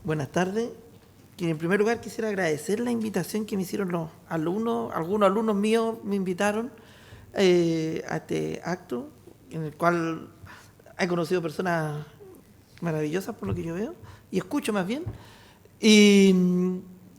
Buenas tardes. En primer lugar quisiera agradecer la invitación que me hicieron los alumnos. Algunos alumnos míos me invitaron a este acto, en el cual he conocido personas maravillosas por lo que yo veo, y escucho más bien. Y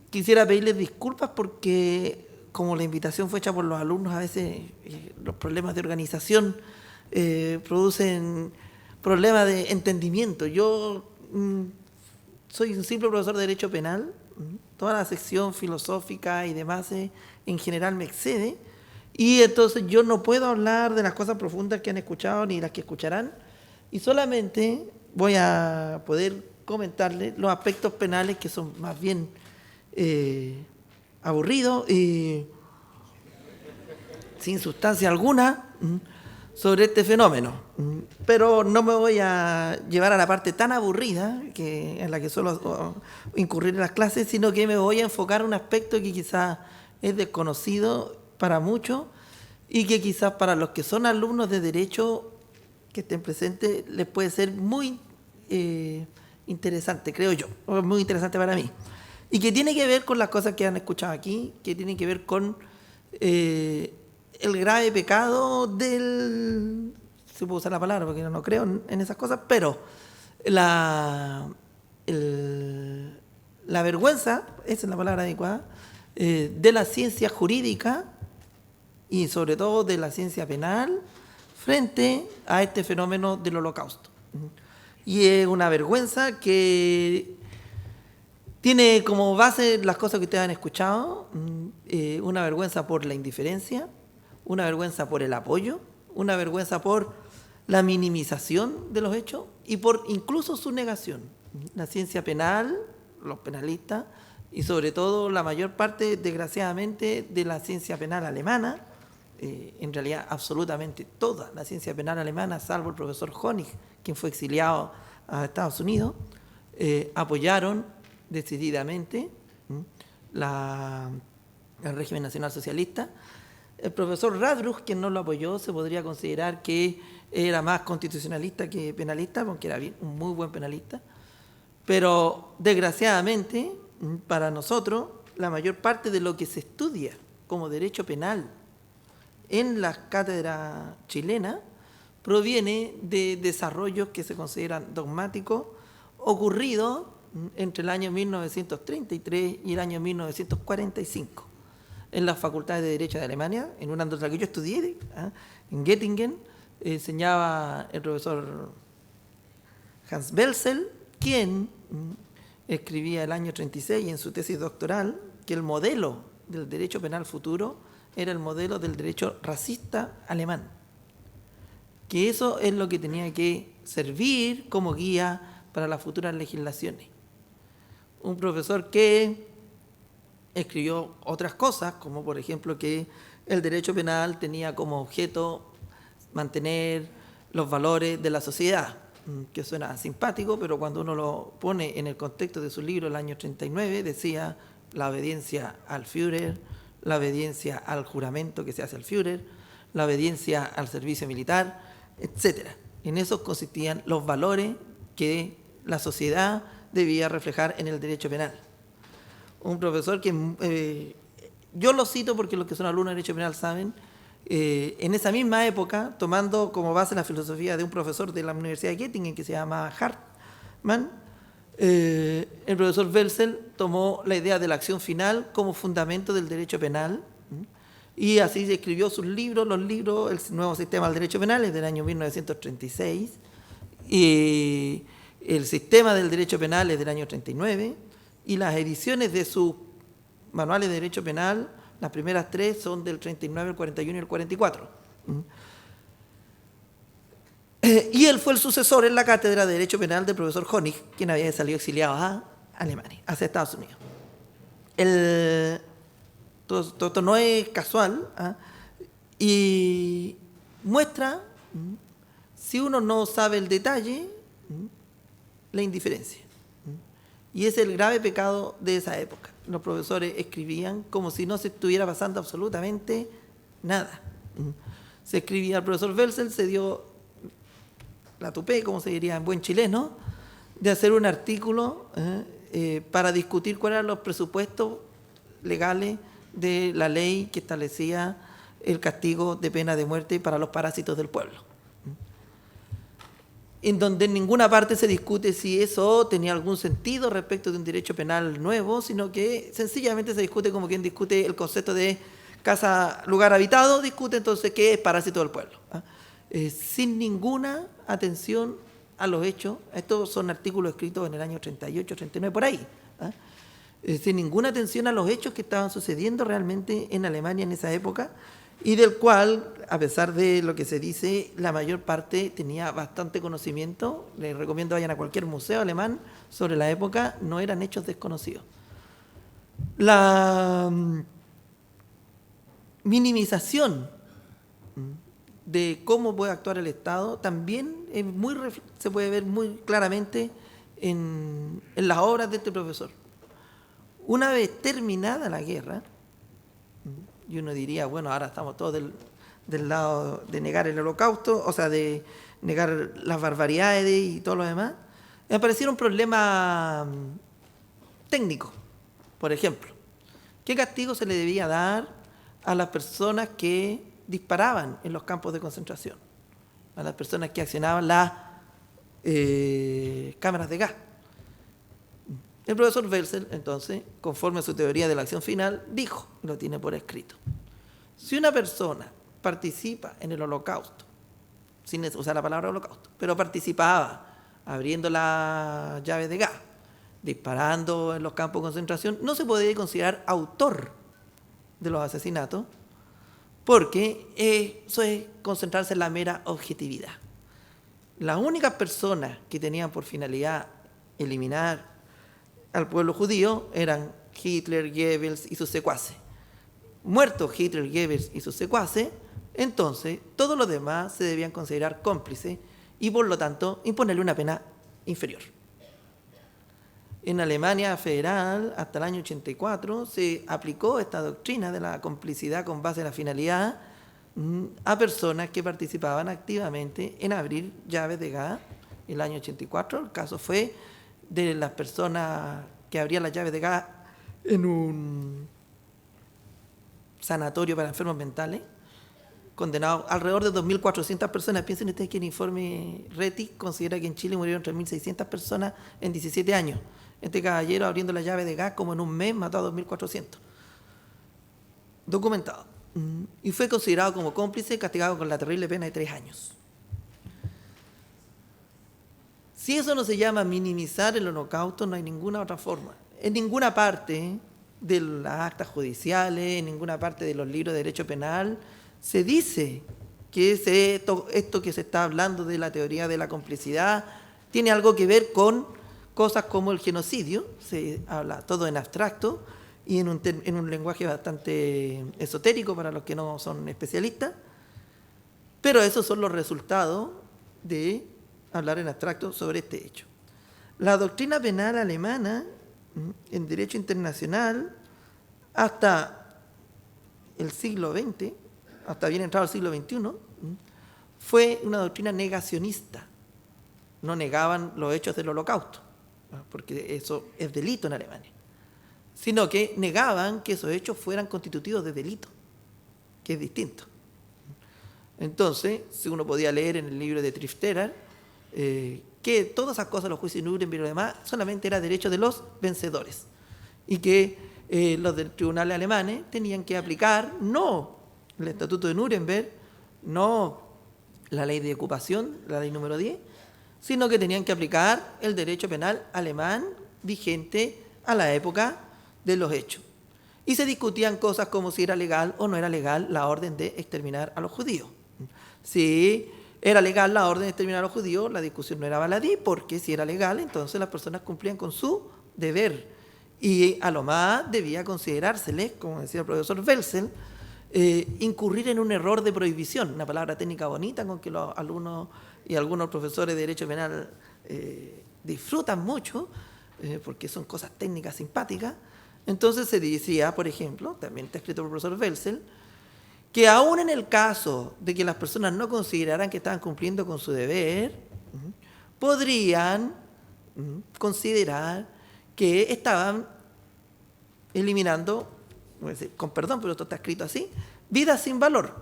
quisiera pedirles disculpas porque como la invitación fue hecha por los alumnos, a veces los problemas de organización producen problemas de entendimiento. Yo soy un simple profesor de Derecho Penal, toda la sección filosófica y demás en general me excede, y entonces yo no puedo hablar de las cosas profundas que han escuchado ni las que escucharán, y solamente voy a poder comentarles los aspectos penales que son más bien aburridos y sin sustancia alguna sobre este fenómeno. Pero no me voy a llevar a la parte tan aburrida en la que suelo incurrir en las clases, sino que me voy a enfocar en un aspecto que quizás es desconocido para muchos y que quizás para los que son alumnos de Derecho que estén presentes les puede ser muy interesante, creo yo, muy interesante para mí. Y que tiene que ver con las cosas que han escuchado aquí, que tiene que ver con el grave pecado del, si puedo usar la palabra porque no creo en esas cosas, pero la vergüenza, esa es la palabra adecuada, de la ciencia jurídica y sobre todo de la ciencia penal frente a este fenómeno del Holocausto. Y es una vergüenza que tiene como base las cosas que ustedes han escuchado, una vergüenza por la indiferencia, una vergüenza por el apoyo, una vergüenza por la minimización de los hechos y por incluso su negación. La ciencia penal, los penalistas y sobre todo la mayor parte, desgraciadamente, de la ciencia penal alemana, en realidad absolutamente toda la ciencia penal alemana, salvo el profesor Honig, quien fue exiliado a Estados Unidos, apoyaron decididamente el régimen nacional socialista. El profesor Radbruch, quien no lo apoyó, se podría considerar que era más constitucionalista que penalista, porque era un muy buen penalista. Pero desgraciadamente, para nosotros, la mayor parte de lo que se estudia como derecho penal en las cátedras chilenas proviene de desarrollos que se consideran dogmáticos ocurridos entre el año 1933 y el año 1945 en las facultades de Derecho de Alemania, en una de las que yo estudié, en Göttingen, enseñaba el profesor Hans Belzel, quien escribía el año 36 en su tesis doctoral que el modelo del derecho penal futuro era el modelo del derecho racista alemán, que eso es lo que tenía que servir como guía para las futuras legislaciones. Un profesor que escribió otras cosas, como por ejemplo que el derecho penal tenía como objeto mantener los valores de la sociedad, que suena simpático, pero cuando uno lo pone en el contexto de su libro, el año 39, decía la obediencia al Führer, la obediencia al juramento que se hace al Führer, la obediencia al servicio militar, etc. En eso consistían los valores que la sociedad debía reflejar en el derecho penal. Un profesor que yo lo cito porque los que son alumnos de Derecho Penal saben, en esa misma época, tomando como base la filosofía de un profesor de la Universidad de Göttingen que se llama Hartmann, el profesor Belzel tomó la idea de la acción final como fundamento del derecho penal y así escribió sus libros, los libros, el nuevo sistema del derecho penal es del año 1936 y el sistema del derecho penal es del año 39 y las ediciones de sus manuales de derecho penal, las primeras tres son del 39, el 41 y el 44. Y él fue el sucesor en la cátedra de Derecho Penal del profesor Honig, quien había salido exiliado a Alemania, hacia Estados Unidos. Todo esto no es casual, y muestra, si uno no sabe el detalle, la indiferencia. Y ese es el grave pecado de esa época. Los profesores escribían como si no se estuviera pasando absolutamente nada. Se escribía, el profesor Belzel se dio la tupé, como se diría en buen chileno, de hacer un artículo para discutir cuáles eran los presupuestos legales de la ley que establecía el castigo de pena de muerte para los parásitos del pueblo, en donde en ninguna parte se discute si eso tenía algún sentido respecto de un derecho penal nuevo, sino que sencillamente se discute como quien discute el concepto de casa, lugar habitado, discute entonces qué es parásito del pueblo, sin ninguna atención a los hechos. Estos son artículos escritos en el año 38, 39, por ahí, sin ninguna atención a los hechos que estaban sucediendo realmente en Alemania en esa época, y del cual, a pesar de lo que se dice, la mayor parte tenía bastante conocimiento. Les recomiendo vayan a cualquier museo alemán sobre la época, no eran hechos desconocidos. La minimización de cómo puede actuar el Estado también es se puede ver muy claramente en las obras de este profesor. Una vez terminada la guerra, y uno diría, bueno, ahora estamos todos del lado de negar el holocausto, o sea, de negar las barbaridades y todo lo demás, me aparecieron problemas técnicos. Por ejemplo, ¿qué castigo se le debía dar a las personas que disparaban en los campos de concentración? A las personas que accionaban las cámaras de gas. El profesor Welsel, entonces, conforme a su teoría de la acción final, dijo, y lo tiene por escrito: si una persona participa en el holocausto, sin usar la palabra holocausto, pero participaba abriendo las llaves de gas, disparando en los campos de concentración, no se puede considerar autor de los asesinatos, porque eso es concentrarse en la mera objetividad. Las únicas personas que tenían por finalidad eliminar al pueblo judío eran Hitler, Goebbels y sus secuaces. Muertos Hitler, Goebbels y sus secuaces, entonces todos los demás se debían considerar cómplices y por lo tanto imponerle una pena inferior. En Alemania federal, hasta el año 84, se aplicó esta doctrina de la complicidad con base en la finalidad a personas que participaban activamente en abrir llaves de gas. El año 84, el caso fue de las personas que abrían las llaves de gas en un sanatorio para enfermos mentales, condenados alrededor de 2.400 personas. Piensen ustedes que el informe RETI considera que en Chile murieron 3.600 personas en 17 años. Este caballero, abriendo la llave de gas, como en un mes, mató a 2.400. Documentado. Y fue considerado como cómplice, castigado con la terrible pena de 3 años. Si eso no se llama minimizar el holocausto, no hay ninguna otra forma. En ninguna parte de las actas judiciales, en ninguna parte de los libros de derecho penal, se dice que esto que se está hablando de la teoría de la complicidad tiene algo que ver con cosas como el genocidio. Se habla todo en abstracto y en un lenguaje bastante esotérico para los que no son especialistas, pero esos son los resultados de hablar en abstracto sobre este hecho. La doctrina penal alemana en derecho internacional hasta el siglo XX, hasta bien entrado el siglo XXI, fue una doctrina negacionista. No negaban los hechos del holocausto, porque eso es delito en Alemania, sino que negaban que esos hechos fueran constitutivos de delito, que es distinto. Entonces, si uno podía leer en el libro de Trifterer, que todas esas cosas, los juicios de Nuremberg y lo demás, solamente era derecho de los vencedores, y que los del tribunales alemanes tenían que aplicar no el Estatuto de Nuremberg, no la ley de ocupación, la ley número 10, sino que tenían que aplicar el derecho penal alemán vigente a la época de los hechos. Y se discutían cosas como si era legal o no era legal la orden de exterminar a los judíos. Si era legal la orden de exterminar a los judíos, la discusión no era baladí, porque si era legal, entonces las personas cumplían con su deber. Y a lo más debía considerárseles, como decía el profesor Welsel, incurrir en un error de prohibición, una palabra técnica bonita con que los alumnos y algunos profesores de derecho penal disfrutan mucho, porque son cosas técnicas simpáticas. Entonces se decía, por ejemplo, también está escrito por el profesor Welsel, que aún en el caso de que las personas no consideraran que estaban cumpliendo con su deber, podrían considerar que estaban eliminando, voy a decir, con perdón, pero esto está escrito así, vidas sin valor.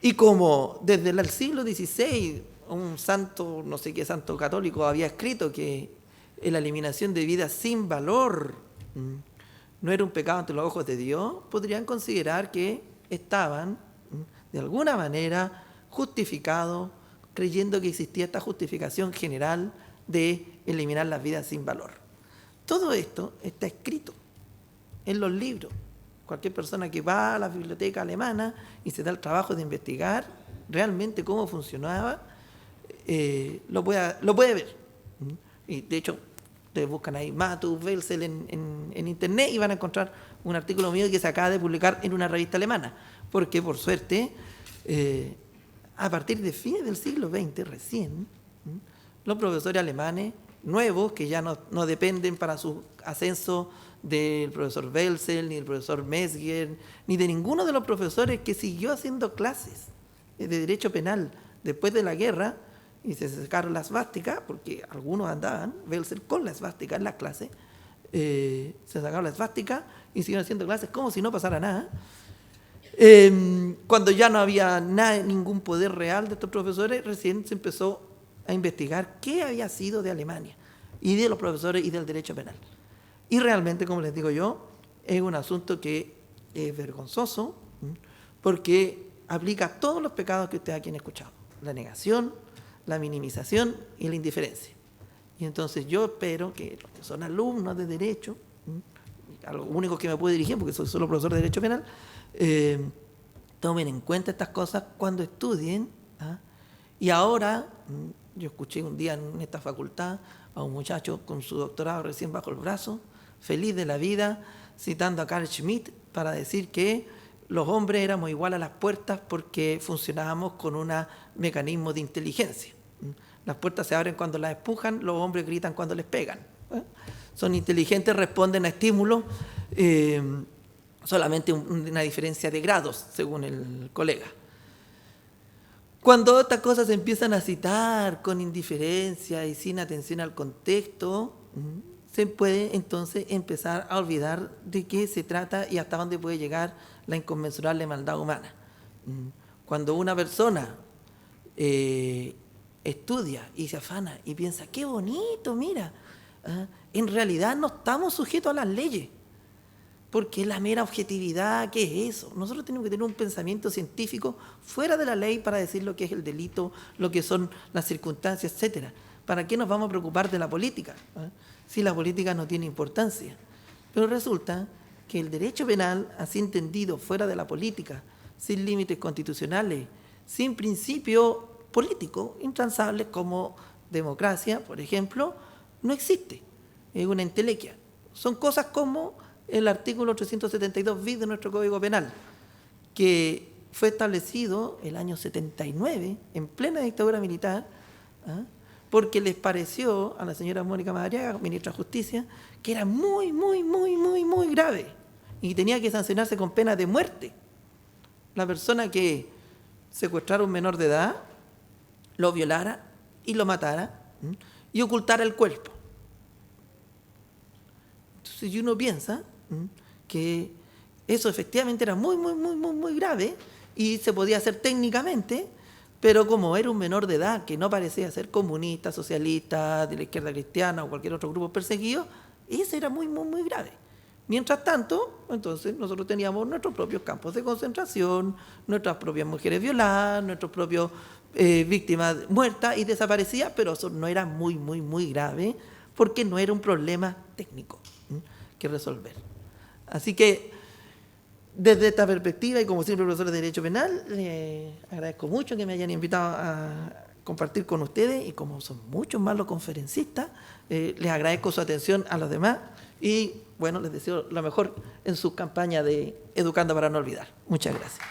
Y como desde el siglo XVI un santo, no sé qué santo católico, había escrito que la eliminación de vidas sin valor no era un pecado ante los ojos de Dios, podrían considerar que estaban de alguna manera justificados, creyendo que existía esta justificación general de eliminar las vidas sin valor. Todo esto está escrito en los libros. Cualquier persona que va a la biblioteca alemana y se da el trabajo de investigar realmente cómo funcionaba, lo puede ver. Y de hecho, ustedes buscan ahí Matus, Welzel en internet y van a encontrar un artículo mío que se acaba de publicar en una revista alemana. Porque, por suerte, a partir de fines del siglo XX, recién, los profesores alemanes nuevos, que ya no dependen para su ascenso del profesor Welzel, ni del profesor Mesger, ni de ninguno de los profesores que siguió haciendo clases de derecho penal después de la guerra, y se sacaron la esvástica, porque algunos andaban, Welzel, con la esvástica en las clases, se sacaron la esvástica y siguieron haciendo clases como si no pasara nada. Cuando ya no había ningún poder real de estos profesores, recién se empezó a investigar qué había sido de Alemania y de los profesores y del derecho penal. Y realmente, como les digo yo, es un asunto que es vergonzoso, porque aplica todos los pecados que ustedes aquí han escuchado: la negación, la minimización y la indiferencia. Y entonces yo espero que los que son alumnos de Derecho, a los únicos que me puedo dirigir, porque soy solo profesor de Derecho Penal, tomen en cuenta estas cosas cuando estudien. Y ahora, yo escuché un día en esta facultad a un muchacho con su doctorado recién bajo el brazo, feliz de la vida, citando a Carl Schmitt para decir que los hombres éramos igual a las puertas porque funcionábamos con un mecanismo de inteligencia. Las puertas se abren cuando las empujan, los hombres gritan cuando les pegan. Son inteligentes, responden a estímulos, solamente una diferencia de grados, según el colega. Cuando estas cosas se empiezan a citar con indiferencia y sin atención al contexto, se puede entonces empezar a olvidar de qué se trata y hasta dónde puede llegar la inconmensurable maldad humana. Cuando una persona estudia y se afana y piensa, qué bonito, mira, en realidad no estamos sujetos a las leyes, porque es la mera objetividad. ¿Qué es eso? Nosotros tenemos que tener un pensamiento científico fuera de la ley para decir lo que es el delito, lo que son las circunstancias, etcétera. ¿Para qué nos vamos a preocupar de la política? Si la política no tiene importancia. Pero resulta que el derecho penal, así entendido fuera de la política, sin límites constitucionales, sin principios políticos intransables como democracia, por ejemplo, no existe. Es una entelequia. Son cosas como el artículo 372 bis de nuestro Código Penal, que fue establecido el año 79, en plena dictadura militar, porque les pareció a la señora Mónica Madariaga, ministra de Justicia, que era muy, muy, muy, muy, muy grave y tenía que sancionarse con pena de muerte la persona que secuestrara a un menor de edad, lo violara y lo matara y ocultara el cuerpo. Entonces, si uno piensa que eso efectivamente era muy, muy, muy, muy, muy grave y se podía hacer técnicamente, pero como era un menor de edad que no parecía ser comunista, socialista, de la izquierda cristiana o cualquier otro grupo perseguido, ese era muy, muy, muy grave. Mientras tanto, entonces nosotros teníamos nuestros propios campos de concentración, nuestras propias mujeres violadas, nuestros propios víctimas muertas y desaparecidas, pero eso no era muy, muy, muy grave porque no era un problema técnico que resolver. Así que, desde esta perspectiva, y como siempre profesor de Derecho Penal, agradezco mucho que me hayan invitado a compartir con ustedes, y como son muchos más los conferencistas, les agradezco su atención a los demás, y bueno, les deseo lo mejor en su campaña de Educando para no olvidar. Muchas gracias.